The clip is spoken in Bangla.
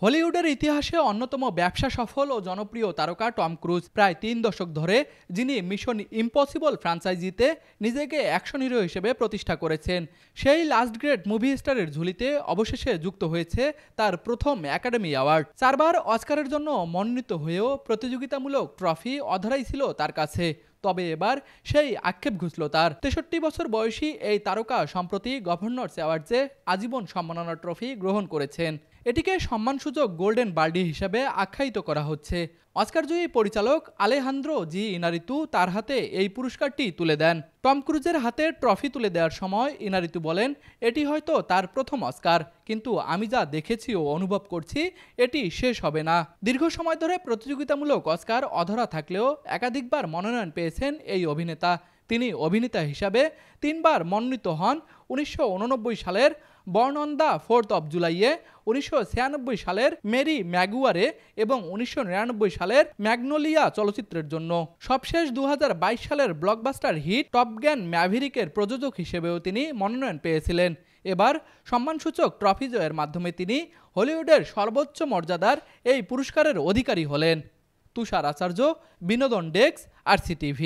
হলিউডের ইতিহাসে অন্যতম ব্যবসা সফল ও জনপ্রিয় তারকা টম ক্রুজ প্রায় ৩ দশক ধরে যিনি মিশন ইম্পসিবল ফ্র্যাঞ্চাইজিতে নিজেকে অ্যাকশন হিরো হিসেবে প্রতিষ্ঠা করেছেন, সেই লাস্ট গ্রেট মুভি স্টারের ঝুলিতে অবশেষে যুক্ত হয়েছে তার প্রথম একাডেমি অ্যাওয়ার্ড। 4 বার অস্কারের জন্য মনোনীত হয়েও প্রতিযোগিতামূলক ট্রফি অধরাই ছিল তার কাছে। তবে এবার সেই আক্ষেপ ঘুচল তার। 63 বছর বয়সী এই তারকা সম্প্রতি গভর্নর্স অ্যাওয়ার্ডসে আজীবন সম্মাননা ট্রফি গ্রহণ করেছেন। এটিকে সম্মানসূচক গোল্ডেন বার্ডি হিসেবে আখ্যায়িত করা হচ্ছে। অস্কারজয়ী পরিচালক আলেহান্দ্রো জি ইনারিতু তার হাতে এই পুরস্কারটি তুলে দেন। টম ক্রুজের হাতে ট্রফি তুলে দেওয়ার সময় ইনারিতু বলেন, এটি হয়তো তার প্রথম অস্কার, কিন্তু আমি যা দেখেছি ও অনুভব করছি এটি শেষ হবে না। দীর্ঘ সময় ধরে প্রতিযোগিতামূলক অস্কার অধরা থাকলেও একাধিকবার মনোনয়ন পেয়েছেন এই অভিনেতা। তিনি অভিনেতা হিসাবে 3 বার মনোনীত হন 1989 সালের born on the 4th of জুলাইয়ে, 1996 সালের মেরি ম্যাগুয়ারে এবং 1999 সালের ম্যাগনোলিয়া চলচ্চিত্রের জন্য। সবশেষ 2022 সালের ব্লকবাস্টার হিট টপ গান ম্যাভেরিকের প্রযোজক হিসেবেও তিনি মনোনয়ন পেয়েছিলেন। এবার সম্মানসূচক ট্রফি জয়ের মাধ্যমে তিনি হলিউডের সর্বোচ্চ মর্যাদার এই পুরস্কারের অধিকারী হলেন। তুষার আচার্য, বিনোদন ডেস্ক, RCTV।